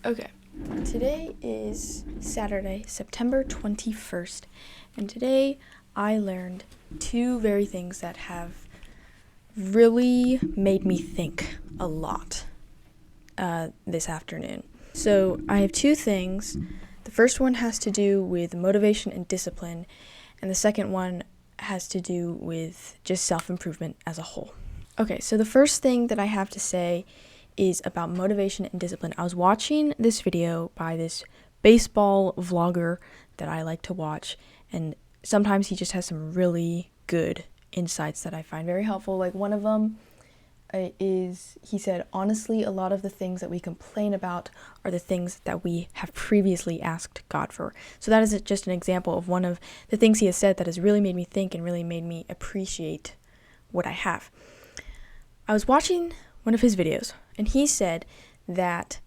Okay, today is Saturday, September 21st, and today I learned two very things that have really made me think a lot this afternoon. So I have two things. The first one has to do with motivation and discipline, and the second one has to do with just self-improvement as a whole. Okay, so the first thing that I have to say is about motivation and discipline. I was watching this video by this baseball vlogger that I like to watch, and sometimes he just has some really good insights that I find very helpful. Like one of them is, he said, honestly, a lot of the things that we complain about are the things that we have previously asked God for. So that is just an example of one of the things he has said that has really made me think and really made me appreciate what I have. I was watching one of his videos, and he said that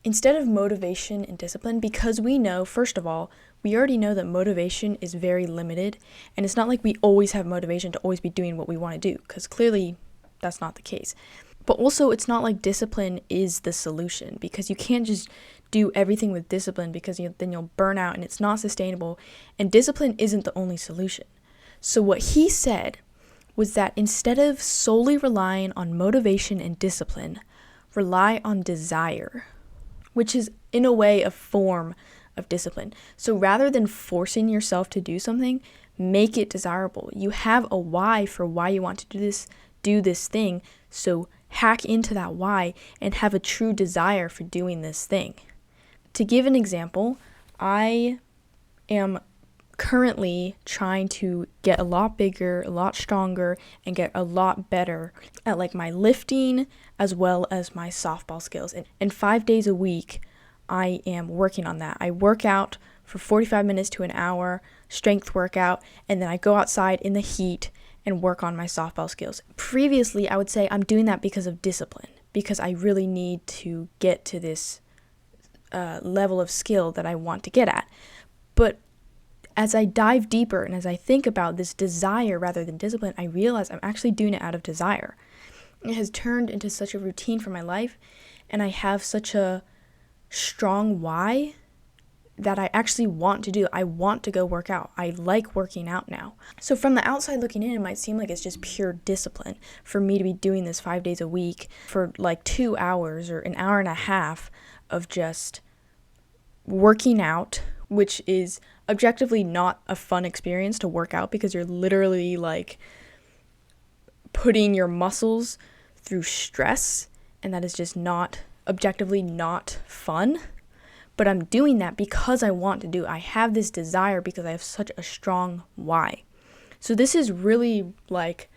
instead of motivation and discipline, because we know, first of all, we already know that motivation is very limited, and it's not like we always have motivation to always be doing what we want to do, because clearly that's not the case. But also, it's not like discipline is the solution, because you can't just do everything with discipline, because then you'll burn out, and it's not sustainable, and discipline isn't the only solution. So what he said was that instead of solely relying on motivation and discipline, rely on desire, which is in a way a form of discipline. So rather than forcing yourself to do something, make it desirable. You have a why for why you want to do this thing, so hack into that why and have a true desire for doing this thing. To give an example, I am currently trying to get a lot bigger, a lot stronger, and get a lot better at like my lifting as well as my softball skills. And 5 days a week, I am working on that. I work out for 45 minutes to an hour, strength workout, and then I go outside in the heat and work on my softball skills. Previously, I would say I'm doing that because of discipline, because I really need to get to this level of skill that I want to get at. But as I dive deeper and as I think about this desire rather than discipline, I realize I'm actually doing it out of desire. It has turned into such a routine for my life, and I have such a strong why that I actually want to do. I want to go work out. I like working out now. So from the outside looking in, it might seem like it's just pure discipline for me to be doing this 5 days a week for like 2 hours or an hour and a half of just working out, which is objectively not a fun experience to work out, because you're literally like putting your muscles through stress, and that is just not objectively not fun. But I'm doing that because I want to do it. I have this desire because I have such a strong why. So this is really like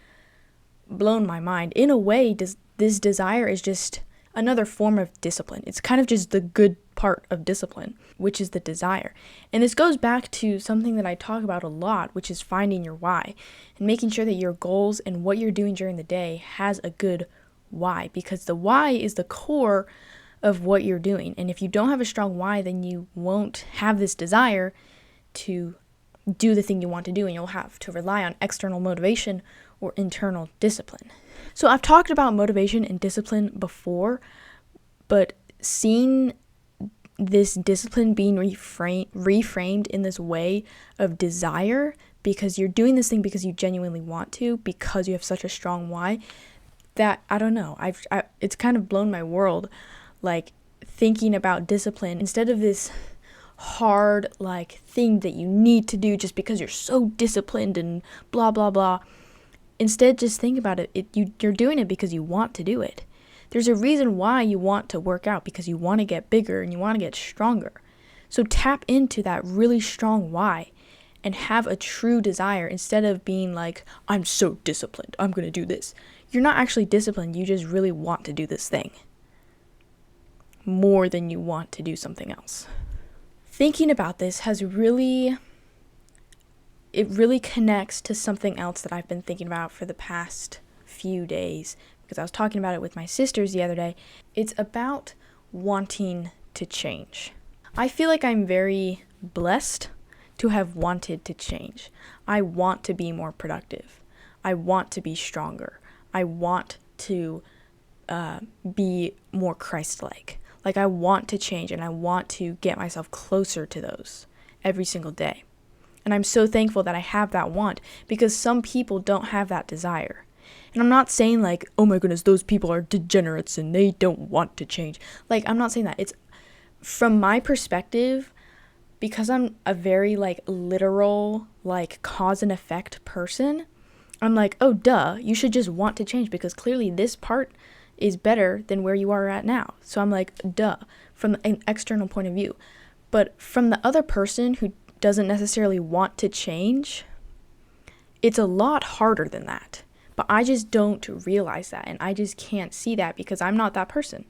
blown my mind. In a way, this desire is just another form of discipline. It's kind of just the good part of discipline, which is the desire. And this goes back to something that I talk about a lot, which is finding your why and making sure that your goals and what you're doing during the day has a good why, because the why is the core of what you're doing. And if you don't have a strong why, then you won't have this desire to do the thing you want to do, and you'll have to rely on external motivation or internal discipline. So I've talked about motivation and discipline before, but seeing this discipline being reframed in this way of desire, because you're doing this thing because you genuinely want to, because you have such a strong why, that, I don't know, it's kind of blown my world, like thinking about discipline instead of this hard like thing that you need to do just because you're so disciplined and blah blah blah. Instead, just think about it. You're doing it because you want to do it. There's a reason why you want to work out, because you want to get bigger and you want to get stronger. So tap into that really strong why and have a true desire, instead of being like, I'm so disciplined, I'm going to do this. You're not actually disciplined. You just really want to do this thing more than you want to do something else. Thinking about this really connects to something else that I've been thinking about for the past few days, because I was talking about it with my sisters the other day. It's about wanting to change. I feel like I'm very blessed to have wanted to change. I want to be more productive. I want to be stronger. I want to be more Christ-like. Like, I want to change and I want to get myself closer to those every single day. And I'm so thankful that I have that want, because some people don't have that desire. And I'm not saying like, oh my goodness, those people are degenerates and they don't want to change. Like, I'm not saying that. It's from my perspective, because I'm a very like literal, like cause and effect person. I'm like, oh duh, you should just want to change, because clearly this part is better than where you are at now. So I'm like, duh, from an external point of view. But from the other person who doesn't necessarily want to change, it's a lot harder than that. But I just don't realize that, and I just can't see that because I'm not that person.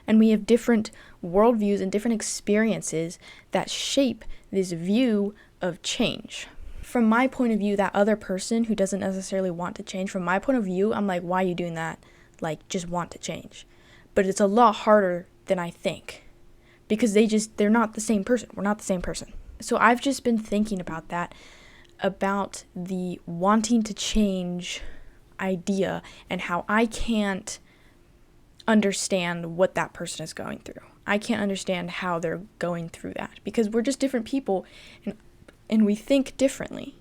And we have different worldviews and different experiences that shape this view of change. From my point of view, that other person who doesn't necessarily want to change, from my point of view, I'm like, why are you doing that? Like, just want to change. But it's a lot harder than I think, because they're not the same person. We're not the same person. So I've just been thinking about that, about the wanting to change idea, and how I can't understand what that person is going through. I can't understand how they're going through that, because we're just different people, and we think differently.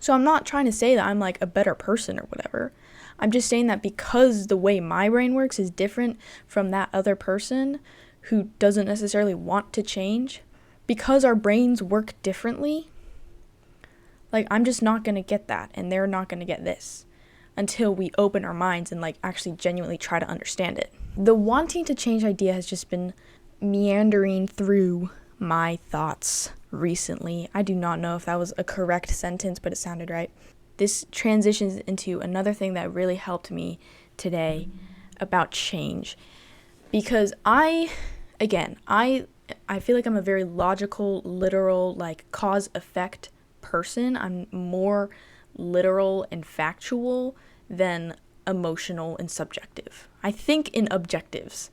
So I'm not trying to say that I'm like a better person or whatever. I'm just saying that because the way my brain works is different from that other person who doesn't necessarily want to change, because our brains work differently, like, I'm just not going to get that, and they're not going to get this until we open our minds and like actually genuinely try to understand it. The wanting to change idea has just been meandering through my thoughts recently. I do not know if that was a correct sentence, but it sounded right. This transitions into another thing that really helped me today about change, because I feel like I'm a very logical, literal, like cause-effect person. I'm more literal and factual than emotional and subjective. I think in objectives,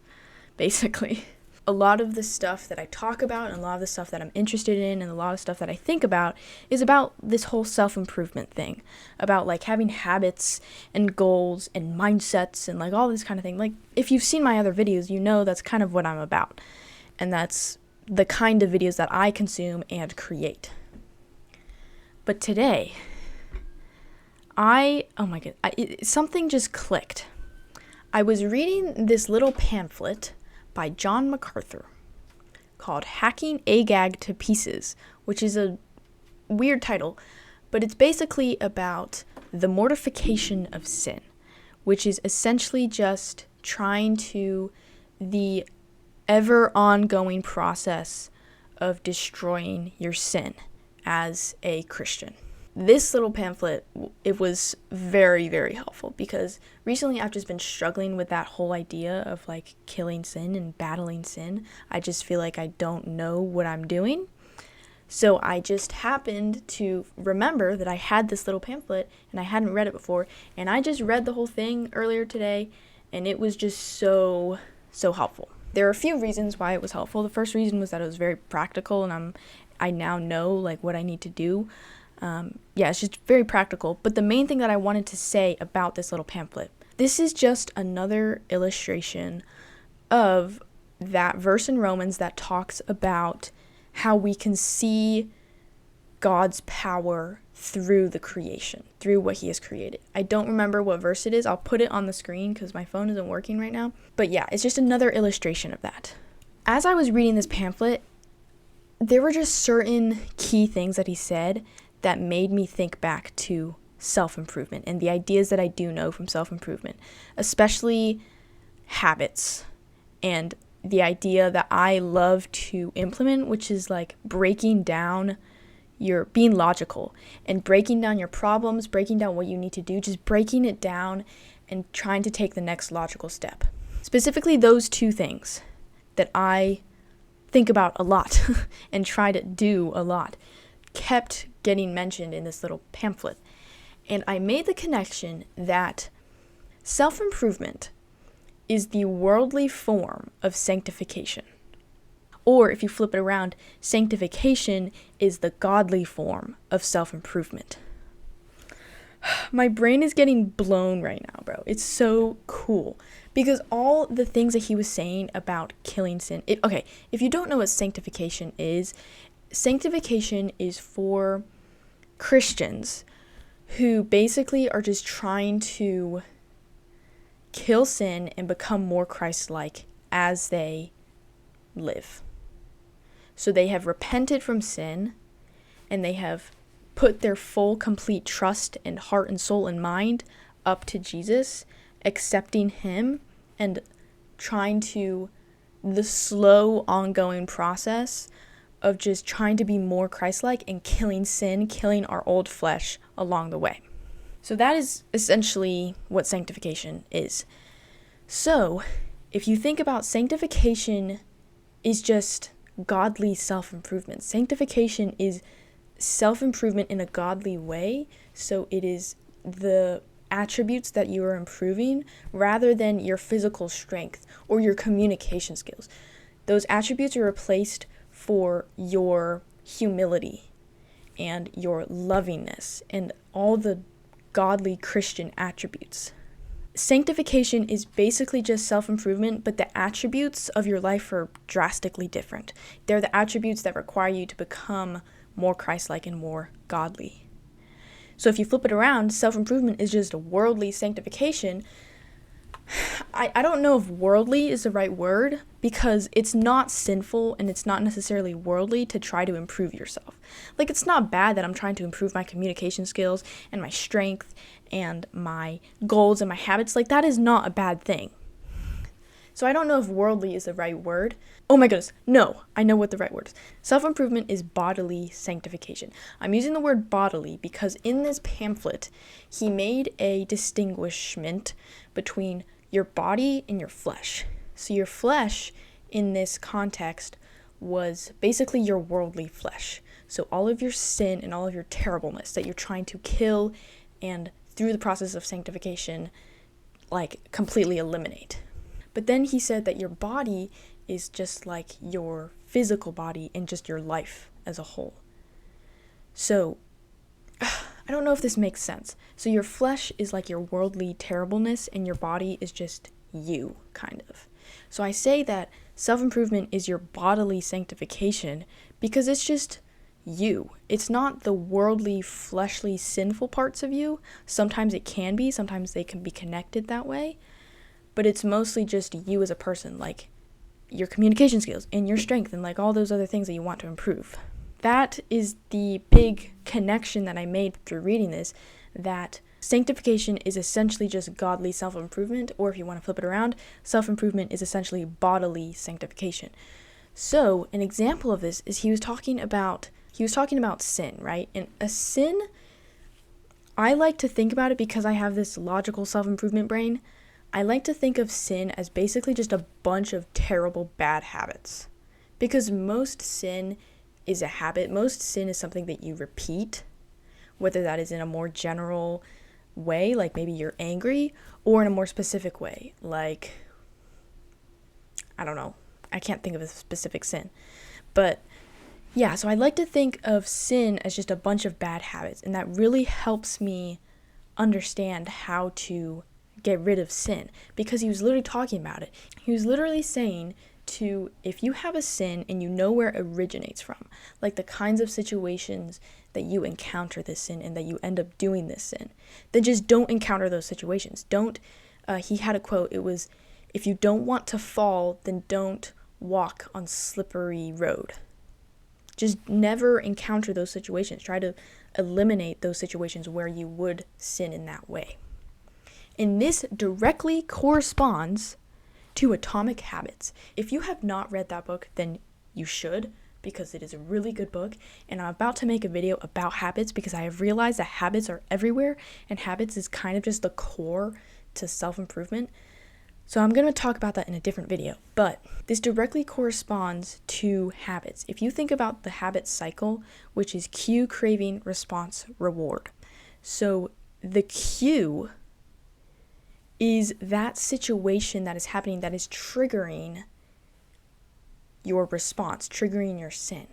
basically. A lot of the stuff that I talk about, and a lot of the stuff that I'm interested in, and a lot of stuff that I think about is about this whole self-improvement thing, about like having habits and goals and mindsets and like all this kind of thing. Like, if you've seen my other videos, you know that's kind of what I'm about, and that's the kind of videos that I consume and create. But today, something just clicked. I was reading this little pamphlet by John MacArthur called Hacking Agag to Pieces, which is a weird title, but it's basically about the mortification of sin, which is essentially just trying to the ever ongoing process of destroying your sin as a Christian. This little pamphlet, it was very, very helpful, because recently I've just been struggling with that whole idea of like killing sin and battling sin. I just feel like I don't know what I'm doing. So I just happened to remember that I had this little pamphlet and I hadn't read it before, and I just read the whole thing earlier today, and it was just so helpful. There are a few reasons why it was helpful. The first reason was that it was very practical, and I now know like what I need to do. It's just very practical. But the main thing that I wanted to say about this little pamphlet, this is just another illustration of that verse in Romans that talks about how we can see God's power through the creation, through what he has created. I don't remember what verse it is. I'll put it on the screen because my phone isn't working right now. But yeah, it's just another illustration of that. As I was reading this pamphlet, there were just certain key things that he said that made me think back to self-improvement and the ideas that I do know from self-improvement, especially habits and the idea that I love to implement, which is like breaking down being logical and breaking down your problems, breaking down what you need to do, just breaking it down and trying to take the next logical step. Specifically, those two things that I think about a lot and try to do a lot kept getting mentioned in this little pamphlet. And I made the connection that self-improvement is the worldly form of sanctification. Or if you flip it around, sanctification is the godly form of self-improvement. My brain is getting blown right now, bro. It's so cool Because all the things that he was saying about killing sin, if you don't know what sanctification is for Christians who basically are just trying to kill sin and become more Christ-like as they live. So they have repented from sin, and they have put their full, complete trust and heart and soul and mind up to Jesus, accepting him, and trying to, the slow, ongoing process of just trying to be more Christ-like and killing sin, killing our old flesh along the way. So that is essentially what sanctification is. So, if you think about sanctification is just godly self-improvement. Sanctification is self-improvement in a godly way, so it is the attributes that you are improving rather than your physical strength or your communication skills. Those attributes are replaced for your humility and your lovingness and all the godly Christian attributes. Sanctification is basically just self-improvement, but the attributes of your life are drastically different. They're the attributes that require you to become more Christ-like and more godly. So if you flip it around, self-improvement is just worldly sanctification. I don't know if worldly is the right word, because it's not sinful and it's not necessarily worldly to try to improve yourself. Like, it's not bad that I'm trying to improve my communication skills and my strength and my goals and my habits. Like, that is not a bad thing. So I don't know if worldly is the right word. Oh my goodness, no, I know what the right word is. Self-improvement is bodily sanctification. I'm using the word bodily because in this pamphlet, he made a distinguishment between your body and your flesh. So your flesh in this context was basically your worldly flesh. So all of your sin and all of your terribleness that you're trying to kill and through the process of sanctification, like, completely eliminate. But then he said that your body is just like your physical body and just your life as a whole. So I don't know if this makes sense. So your flesh is like your worldly terribleness and your body is just you, kind of. So I say that self-improvement is your bodily sanctification because it's just you. It's not the worldly, fleshly, sinful parts of you. Sometimes it can be, sometimes they can be connected that way, but it's mostly just you as a person, like your communication skills and your strength and like all those other things that you want to improve. That is the big connection that I made through reading this, that sanctification is essentially just godly self-improvement, or if you want to flip it around, self-improvement is essentially bodily sanctification. So an example of this is he was talking about sin, right? And a sin, I like to think about it because I have this logical self-improvement brain. I like to think of sin as basically just a bunch of terrible bad habits. Because most sin is a habit. Most sin is something that you repeat, whether that is in a more general way, like maybe you're angry, or in a more specific way, like, I don't know, I can't think of a specific sin. But yeah, so I like to think of sin as just a bunch of bad habits, and that really helps me understand how to get rid of sin, because he was literally talking about it. He was literally saying if you have a sin and you know where it originates from, like the kinds of situations that you encounter this sin and that you end up doing this sin, then just don't encounter those situations. He had a quote, it was, if you don't want to fall, then don't walk on slippery road. Just never encounter those situations. Try to eliminate those situations where you would sin in that way. And this directly corresponds to Atomic Habits. If you have not read that book, then you should, because it is a really good book. And I'm about to make a video about habits because I have realized that habits are everywhere, and habits is kind of just the core to self-improvement. So I'm going to talk about that in a different video. But this directly corresponds to habits. If you think about the habit cycle, which is cue, craving, response, reward. So the cue is that situation that is happening that is triggering your response, triggering your sin.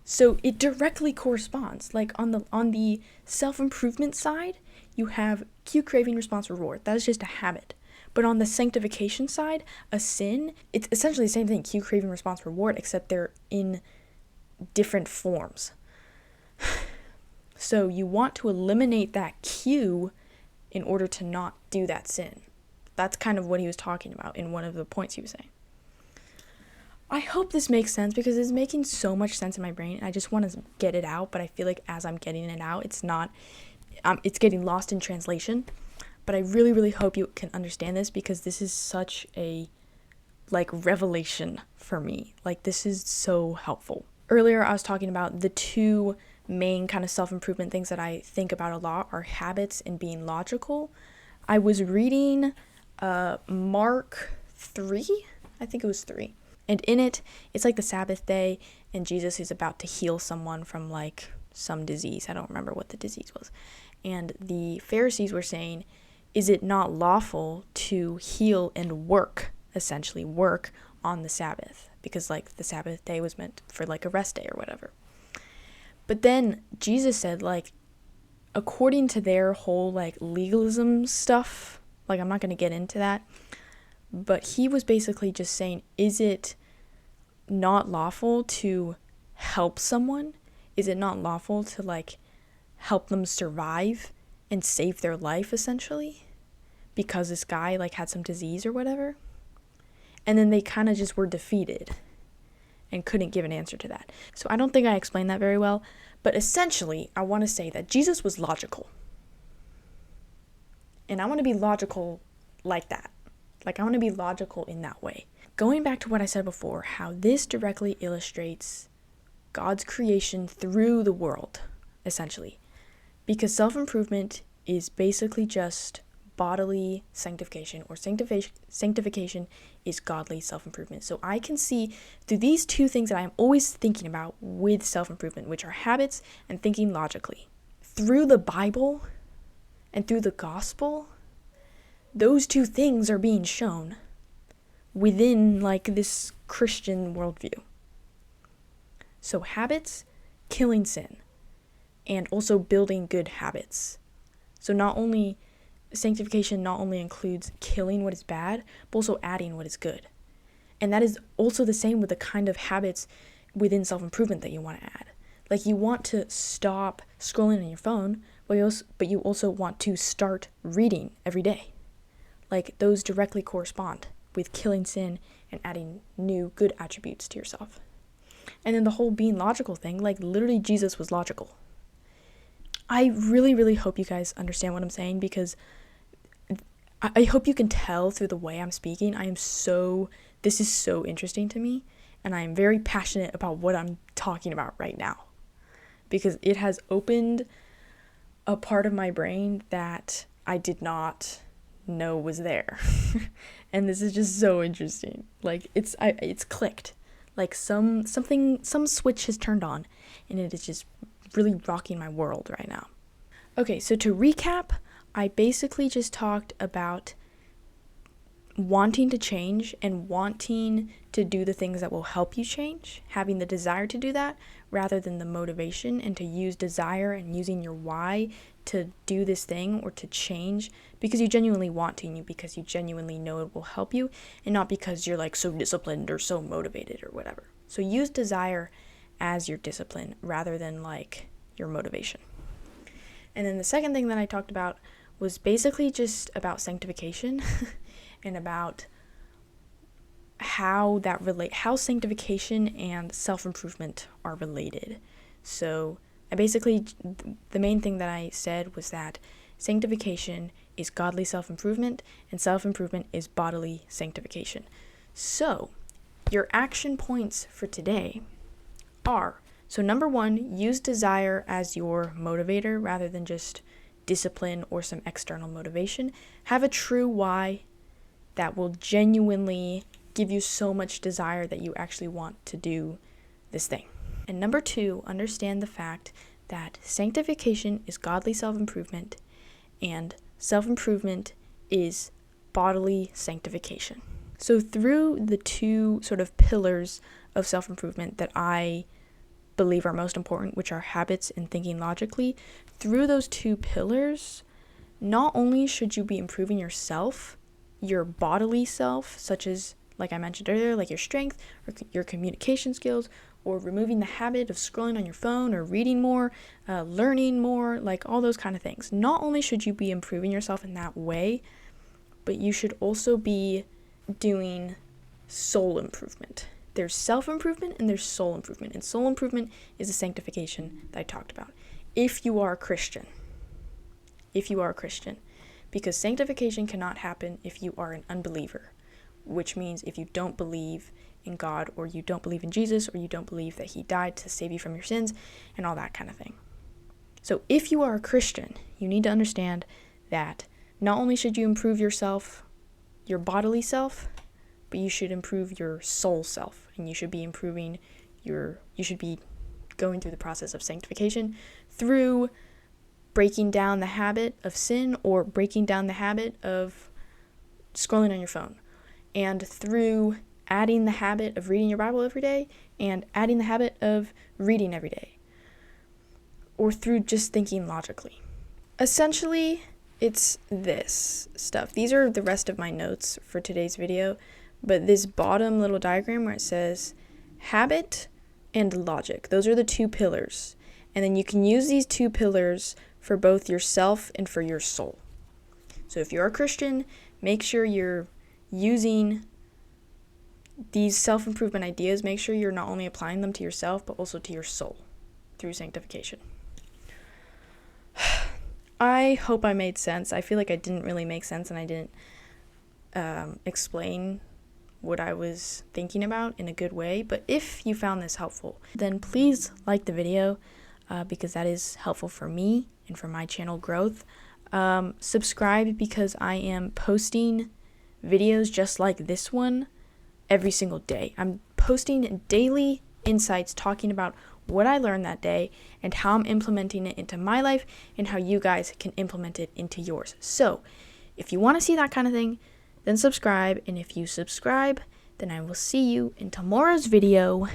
So it directly corresponds. Like on the self-improvement side, you have cue, craving, response, reward. That is just a habit. But on the sanctification side, a sin, it's essentially the same thing, cue, craving, response, reward, except they're in different forms. So you want to eliminate that cue in order to not do that sin. That's kind of what he was talking about in one of the points he was saying. I hope this makes sense because it's making so much sense in my brain. I just want to get it out, but I feel like as I'm getting it out, it's getting lost in translation. But I really, really hope you can understand this because this is such a, revelation for me. This is so helpful. Earlier, I was talking about the two main kind of self-improvement things that I think about a lot are habits and being logical. I was reading Mark 3, I think it was 3. And in it, it's the Sabbath day, and Jesus is about to heal someone from some disease. I don't remember what the disease was. And the Pharisees were saying, is it not lawful to heal and essentially work on the Sabbath? Because the Sabbath day was meant for a rest day or whatever. But then Jesus said, according to their whole legalism stuff, I'm not going to get into that, but he was basically just saying, is it not lawful to help someone? Is it not lawful to help them survive and save their life essentially? Because this guy had some disease or whatever? And then they kind of just were defeated and couldn't give an answer to that. So I don't think I explained that very well, but essentially I want to say that Jesus was logical. And I want to be logical like that. I want to be logical in that way. Going back to what I said before, how this directly illustrates God's creation through the world, essentially. Because self-improvement is basically just bodily sanctification, or sanctification is godly self-improvement. So I can see through these two things that I'm always thinking about with self-improvement, which are habits and thinking logically. Through the Bible and through the gospel, those two things are being shown within this Christian worldview. So habits, killing sin, and also building good habits. So sanctification not only includes killing what is bad, but also adding what is good. And that is also the same with the kind of habits within self-improvement that you want to add. You want to stop scrolling on your phone, but you also want to start reading every day. Those directly correspond with killing sin and adding new good attributes to yourself. And then the whole being logical thing, literally Jesus was logical. I really, really hope you guys understand what I'm saying, because I hope you can tell through the way I'm speaking. This is so interesting to me, and I am very passionate about what I'm talking about right now, because it has opened a part of my brain that I did not know was there. And this is just so interesting. It's clicked. Some switch has turned on, and it is just really rocking my world right now. Okay, so to recap, I basically just talked about wanting to change and wanting to do the things that will help you change, having the desire to do that rather than the motivation, and to use desire and using your why to do this thing or to change because you genuinely want to, and because you genuinely know it will help you, and not because you're so disciplined or so motivated or whatever. So use desire as your discipline rather than your motivation. And then the second thing that I talked about was basically just about sanctification and about how sanctification and self-improvement are related. So the main thing that I said was that sanctification is godly self-improvement and self-improvement is bodily sanctification. So your action points for today are, so number 1, use desire as your motivator rather than just discipline or some external motivation. Have a true why that will genuinely give you so much desire that you actually want to do this thing. And number 2, understand the fact that sanctification is godly self-improvement and self-improvement is bodily sanctification. So through the two sort of pillars of self-improvement that I believe are most important, which are habits and thinking logically, through those two pillars, not only should you be improving yourself, your bodily self, such as, like I mentioned earlier, like your strength or your communication skills, or removing the habit of scrolling on your phone or reading more, learning more, like all those kind of things. Not only should you be improving yourself in that way, but you should also be doing soul improvement. There's self-improvement and there's soul improvement. And soul improvement is the sanctification that I talked about. If you are a Christian. Because sanctification cannot happen if you are an unbeliever, which means if you don't believe in God, or you don't believe in Jesus, or you don't believe that he died to save you from your sins, and all that kind of thing. So if you are a Christian, you need to understand that not only should you improve yourself, your bodily self, but you should improve your soul self, and you should be going through the process of sanctification through breaking down the habit of sin, or breaking down the habit of scrolling on your phone, and through adding the habit of reading your Bible every day, and adding the habit of reading every day, or through just thinking logically. Essentially, it's this stuff. These are the rest of my notes for today's video, but this bottom little diagram where it says habit and logic, those are the two pillars. And then you can use these two pillars for both yourself and for your soul. So if you're a Christian, make sure you're using these self-improvement ideas. Make sure you're not only applying them to yourself, but also to your soul through sanctification. I hope I made sense. I feel like I didn't really make sense, and I didn't explain what I was thinking about in a good way. But if you found this helpful, then please like the video, because that is helpful for me and for my channel growth. Subscribe, because I am posting videos just like this one every single day. I'm posting daily insights talking about what I learned that day and how I'm implementing it into my life, and how you guys can implement it into yours. So if you want to see that kind of thing, then subscribe. And if you subscribe, then I will see you in tomorrow's video.